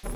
Hi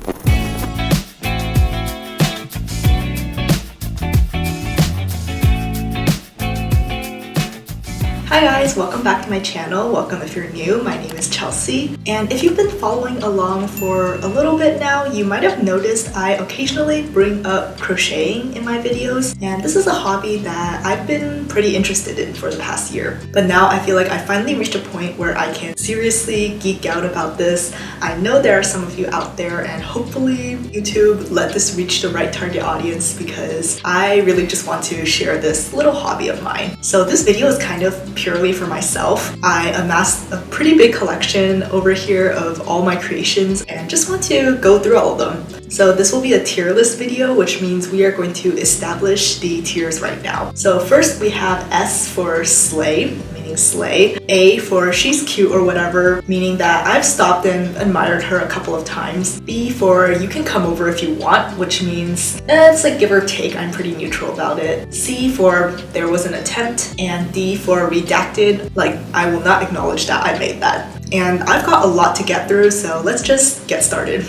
guys, welcome back to my channel. Welcome if you're new. My name is Chelsea, and if you've been following along for a little bit now, you might have noticed I occasionally bring up crocheting in my videos, and this is a hobby that I've been pretty interested in for the past year. But now I feel like I finally reached a point where I can seriously geek out about this. I know there are some of you out there, and hopefully YouTube let this reach the right target audience because I really just want to share this little hobby of mine. So this video is kind of purely for myself. I amassed a pretty big collection over here of all my creations and just want to go through all of them. So this will be a tier list video, which means we are going to establish the tiers right now. So first we have S for slay, meaning slay, A for she's cute or whatever, meaning that I've stopped and admired her a couple of times, B for you can come over if you want, which means it's like give or take, I'm pretty neutral about it, C for there was an attempt, and D for redacted, like I will not acknowledge that I made that. And I've got a lot to get through, so let's just get started.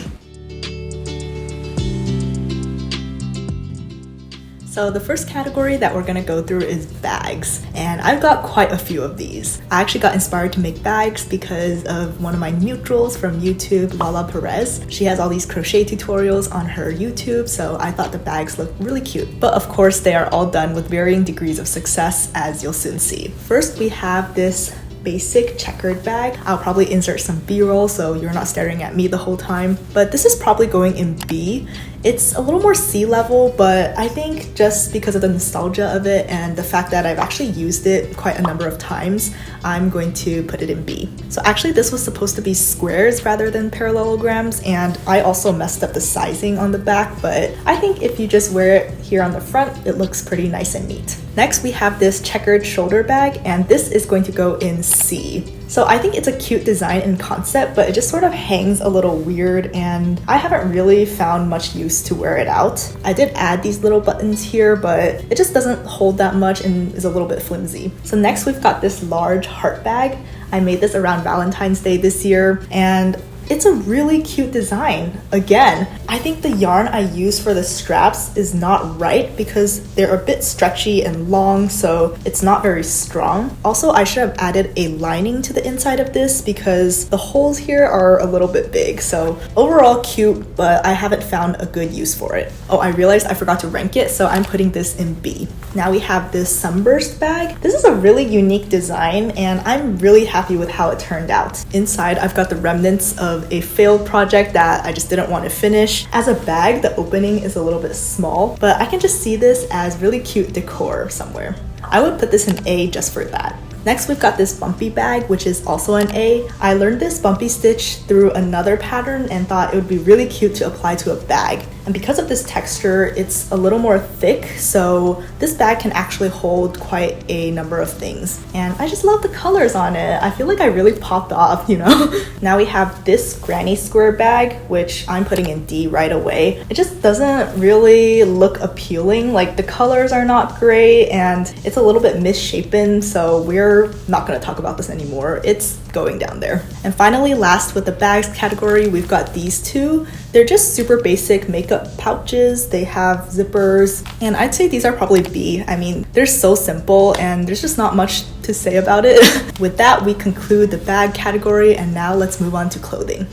So the first category that we're gonna go through is bags, and I've got quite a few of these. I actually got inspired to make bags because of one of my neutrals from YouTube, Lala Perez. She has all these crochet tutorials on her YouTube, so I thought the bags looked really cute. But of course, they are all done with varying degrees of success, as you'll soon see. First, we have this basic checkered bag. I'll probably insert some b-roll so you're not staring at me the whole time, but this is probably going in B. It's a little more C level, but I think just because of the nostalgia of it and the fact that I've actually used it quite a number of times, I'm going to put it in B. So actually this was supposed to be squares rather than parallelograms, and I also messed up the sizing on the back, but I think if you just wear it here on the front, it looks pretty nice and neat. Next, we have this checkered shoulder bag, and this is going to go in C. So I think it's a cute design and concept, but it just sort of hangs a little weird, and I haven't really found much use to wear it out. I did add these little buttons here, but it just doesn't hold that much and is a little bit flimsy. So next we've got this large heart bag. I made this around Valentine's Day this year, and it's a really cute design. Again, I think the yarn I use for the straps is not right because they're a bit stretchy and long, so it's not very strong. Also, I should have added a lining to the inside of this because the holes here are a little bit big. So overall cute, but I haven't found a good use for it. Oh, I realized I forgot to rank it, so I'm putting this in B. Now we have this sunburst bag. This is a really unique design, and I'm really happy with how it turned out. Inside, I've got the remnants of a failed project that I just didn't want to finish. As a bag, the opening is a little bit small, but I can just see this as really cute decor somewhere. I would put this in A just for that. Next, we've got this bumpy bag, which is also an A. I learned this bumpy stitch through another pattern and thought it would be really cute to apply to a bag. And because of this texture, it's a little more thick, so this bag can actually hold quite a number of things. And I just love the colors on it. I feel like I really popped off, you know? Now we have this granny square bag, which I'm putting in D right away. It just doesn't really look appealing. Like the colors are not great and it's a little bit misshapen, so we're not gonna talk about this anymore. It's going down there. And finally, last with the bags category, we've got these two. They're just super basic makeup pouches. They have zippers, and I'd say these are probably B. I mean, they're so simple and there's just not much to say about it. With that, we conclude the bag category, and now let's move on to clothing.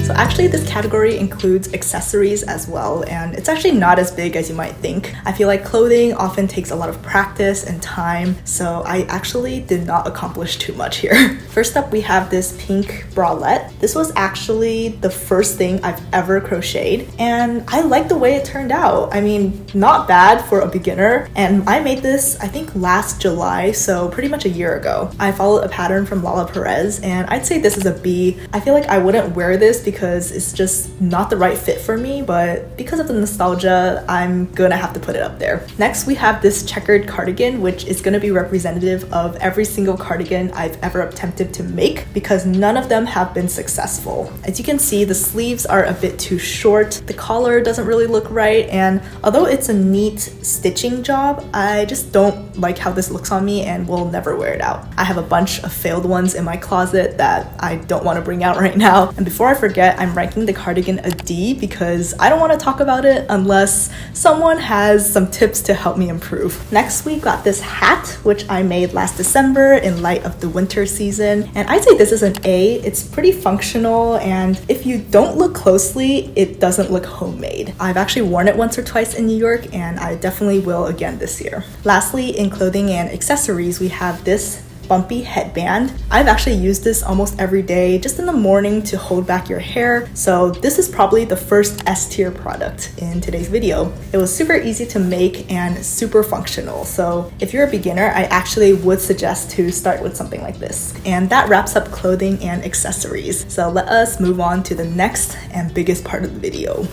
So actually this category includes accessories as well, and it's actually not as big as you might think. I feel like clothing often takes a lot of practice and time, so I actually did not accomplish too much here. First up, we have this pink bralette. This was actually the first thing I've ever crocheted, and I like the way it turned out. I mean, not bad for a beginner, and I made this I think last July, so pretty much a year ago. I followed a pattern from Lala Perez, and I'd say this is a B. I feel like I wouldn't wear this because because it's just not the right fit for me, but because of the nostalgia, I'm gonna have to put it up there. Next, we have this checkered cardigan, which is gonna be representative of every single cardigan I've ever attempted to make because none of them have been successful. As you can see, the sleeves are a bit too short, the collar doesn't really look right, and although it's a neat stitching job, I just don't like how this looks on me and will never wear it out. I have a bunch of failed ones in my closet that I don't want to bring out right now. And before I forget, I'm ranking the cardigan a D because I don't want to talk about it unless someone has some tips to help me improve. Next, we got this hat, which I made last December in light of the winter season. And I'd say this is an A. It's pretty functional, and if you don't look closely, it doesn't look homemade. I've actually worn it once or twice in New York, and I definitely will again this year. Lastly, in clothing and accessories, we have this bumpy headband. I've actually used this almost every day just in the morning to hold back your hair, so this is probably the first S-tier product in today's video. It was super easy to make and super functional, so if you're a beginner, I actually would suggest to start with something like this. And that wraps up clothing and accessories, so let us move on to the next and biggest part of the video.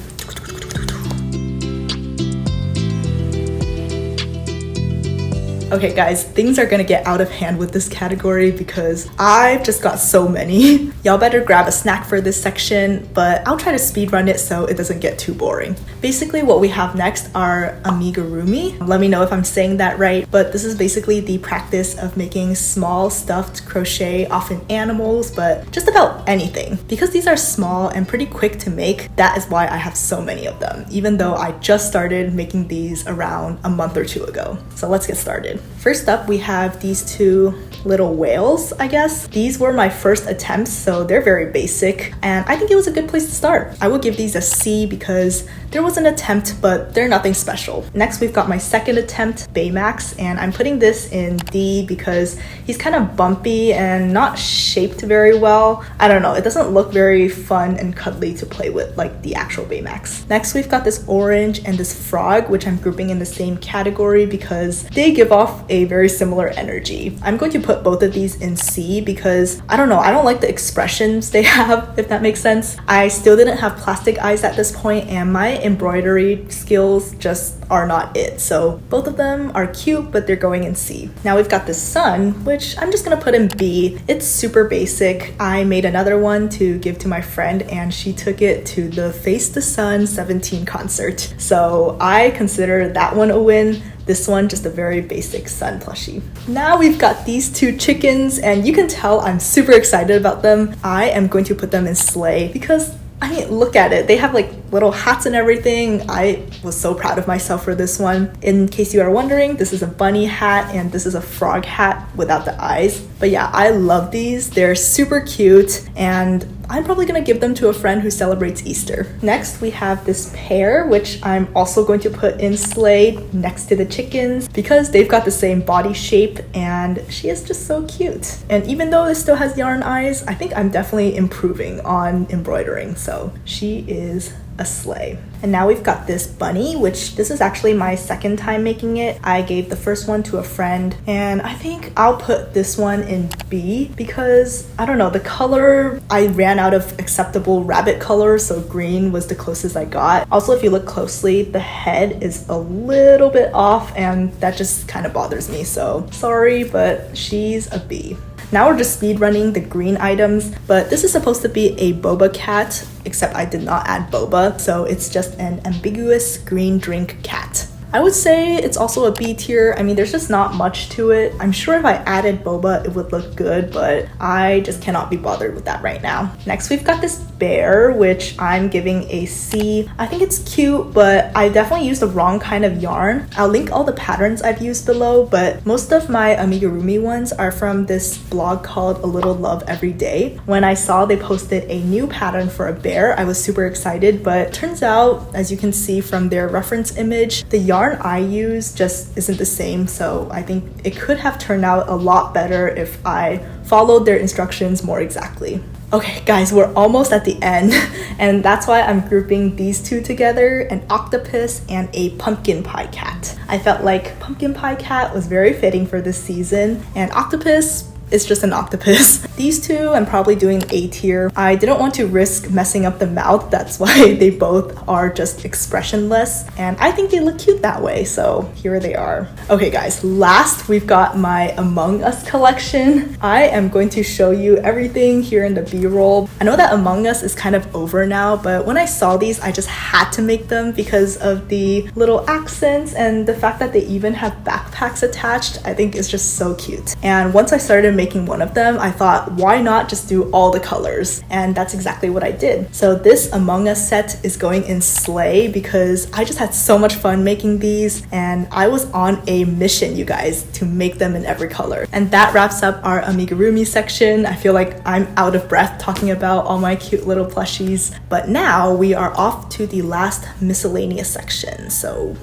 Okay guys, things are gonna get out of hand with this category because I've just got so many. Y'all better grab a snack for this section, but I'll try to speed run it so it doesn't get too boring. Basically what we have next are amigurumi. Let me know if I'm saying that right, but this is basically the practice of making small stuffed crochet, often animals, but just about anything. Because these are small and pretty quick to make, that is why I have so many of them, even though I just started making these around a month or two ago. So let's get started. First up, we have these two little whales, I guess. These were my first attempts, so they're very basic, and I think it was a good place to start. I would give these a C because there was an attempt, but they're nothing special. Next, we've got my second attempt, Baymax, and I'm putting this in D because he's kind of bumpy and not shaped very well. I don't know, it doesn't look very fun and cuddly to play with like the actual Baymax. Next, we've got this orange and this frog, which I'm grouping in the same category because they give off a very similar energy. I'm going to put both of these in C because I don't know, I don't like the expressions they have, if that makes sense. I still didn't have plastic eyes at this point, and my embroidery skills just are not it. So both of them are cute, but they're going in C. Now we've got the sun, which I'm just gonna put in B. It's super basic. I made another one to give to my friend, and she took it to the Face the Sun 17 concert. So I consider that one a win. This one, just a very basic sun plushie. Now we've got these two chickens, and you can tell I'm super excited about them. I am going to put them in sleigh because I mean, look at it. They have like little hats and everything. I was so proud of myself for this one. In case you are wondering, this is a bunny hat and this is a frog hat without the eyes. But yeah, I love these. They're super cute, and I'm probably gonna give them to a friend who celebrates Easter. Next, we have this pair, which I'm also going to put in sleigh next to the chickens because they've got the same body shape and she is just so cute. And even though it still has yarn eyes, I think I'm definitely improving on embroidering. So she is a sleigh. And now we've got this bunny, which this is actually my second time making it. I gave the first one to a friend, and I think I'll put this one in B because I don't know, the color, I ran out of acceptable rabbit color, so green was the closest I got. Also, if you look closely, the head is a little bit off, and that just kind of bothers me, so sorry, but she's a B. Now we're just speed running the green items, but this is supposed to be a boba cat, except I did not add boba, so it's just an ambiguous green drink cat. I would say it's also a B tier. I mean, there's just not much to it. I'm sure if I added boba, it would look good, but I just cannot be bothered with that right now. Next, we've got this bear, which I'm giving a C. I think it's cute, but I definitely used the wrong kind of yarn. I'll link all the patterns I've used below, but most of my amigurumi ones are from this blog called A Little Love Every Day. When I saw they posted a new pattern for a bear, I was super excited, but turns out, as you can see from their reference image, the yarn I use just isn't the same, so I think it could have turned out a lot better if I followed their instructions more exactly. Okay guys, we're almost at the end, and that's why I'm grouping these two together, an octopus and a pumpkin pie cat. I felt like pumpkin pie cat was very fitting for this season, and octopus it's just an octopus. These two, I'm probably doing A tier. I didn't want to risk messing up the mouth. That's why they both are just expressionless. And I think they look cute that way. So here they are. Okay guys, last we've got my Among Us collection. I am going to show you everything here in the B-roll. I know that Among Us is kind of over now, but when I saw these, I just had to make them because of the little accents and the fact that they even have backpacks attached. I think it's just so cute. And once I started making one of them, I thought, why not just do all the colors? And that's exactly what I did. So this Among Us set is going in Slay because I just had so much fun making these, and I was on a mission, you guys, to make them in every color. And that wraps up our amigurumi section. I feel like I'm out of breath talking about all my cute little plushies, but now we are off to the last miscellaneous section. So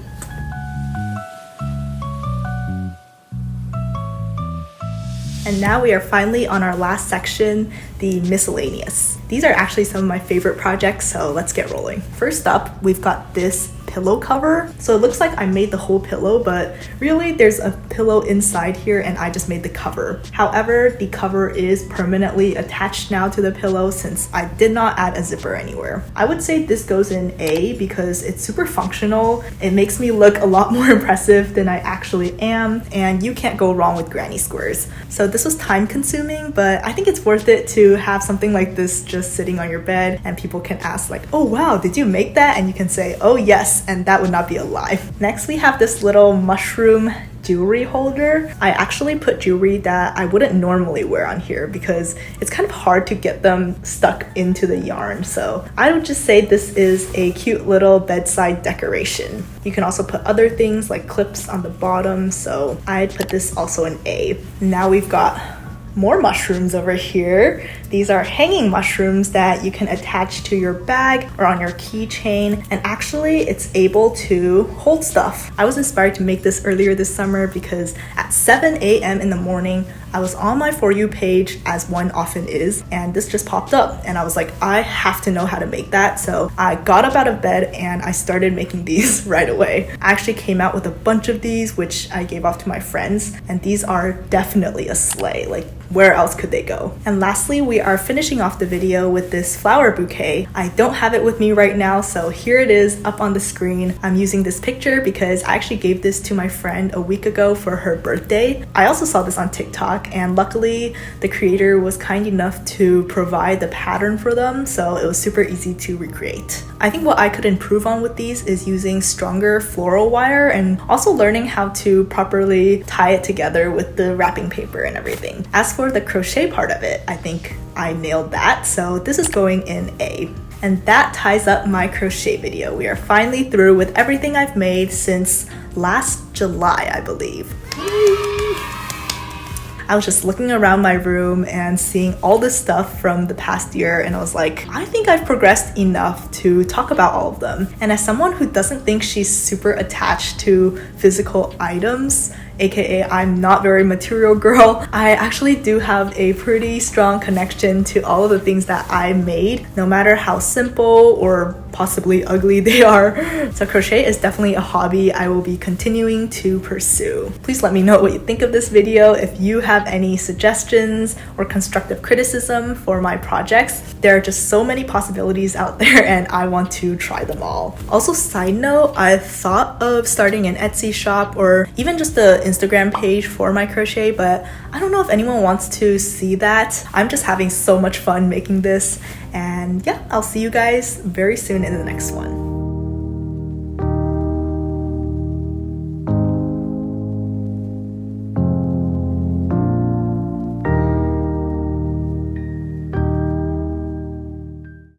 and now we are finally on our last section, the miscellaneous. These are actually some of my favorite projects, so let's get rolling. First up, we've got this pillow cover. So it looks like I made the whole pillow, but really there's a pillow inside here and I just made the cover. However, the cover is permanently attached now to the pillow since I did not add a zipper anywhere. I would say this goes in A because it's super functional. It makes me look a lot more impressive than I actually am, and you can't go wrong with granny squares. So this was time consuming, but I think it's worth it to have something like this just sitting on your bed and people can ask like, oh wow, did you make that? And you can say, oh yes, and that would not be a lie. Next we have this little mushroom jewelry holder. I actually put jewelry that I wouldn't normally wear on here because it's kind of hard to get them stuck into the yarn. So I would just say this is a cute little bedside decoration. You can also put other things like clips on the bottom, so I'd put this also in A. Now we've got more mushrooms over here. These are hanging mushrooms that you can attach to your bag or on your keychain, and actually it's able to hold stuff. I was inspired to make this earlier this summer because at 7 a.m. in the morning I was on my For You page, as one often is, and this just popped up and I was like, I have to know how to make that. So I got up out of bed and I started making these right away. I actually came out with a bunch of these which I gave off to my friends, and these are definitely a slay. Like, where else could they go? And lastly, we are finishing off the video with this flower bouquet. I don't have it with me right now, so here it is up on the screen. I'm using this picture because I actually gave this to my friend a week ago for her birthday. I also saw this on TikTok, and luckily the creator was kind enough to provide the pattern for them, so it was super easy to recreate. I think what I could improve on with these is using stronger floral wire and also learning how to properly tie it together with the wrapping paper and everything. As for the crochet part of it, I think I nailed that, so this is going in A. And that ties up my crochet video. We are finally through with everything I've made since last July, I believe. I was just looking around my room and seeing all this stuff from the past year, and I was like, I think I've progressed enough to talk about all of them. And as someone who doesn't think she's super attached to physical items, aka I'm not very material girl, I actually do have a pretty strong connection to all of the things that I made, no matter how simple or possibly ugly they are. So crochet is definitely a hobby I will be continuing to pursue. Please let me know what you think of this video. If you have any suggestions or constructive criticism for my projects, there are just so many possibilities out there and I want to try them all. Also, side note, I've thought of starting an Etsy shop or even just an Instagram page for my crochet, but I don't know if anyone wants to see that. I'm just having so much fun making this, and yeah, I'll see you guys very soon in the next one.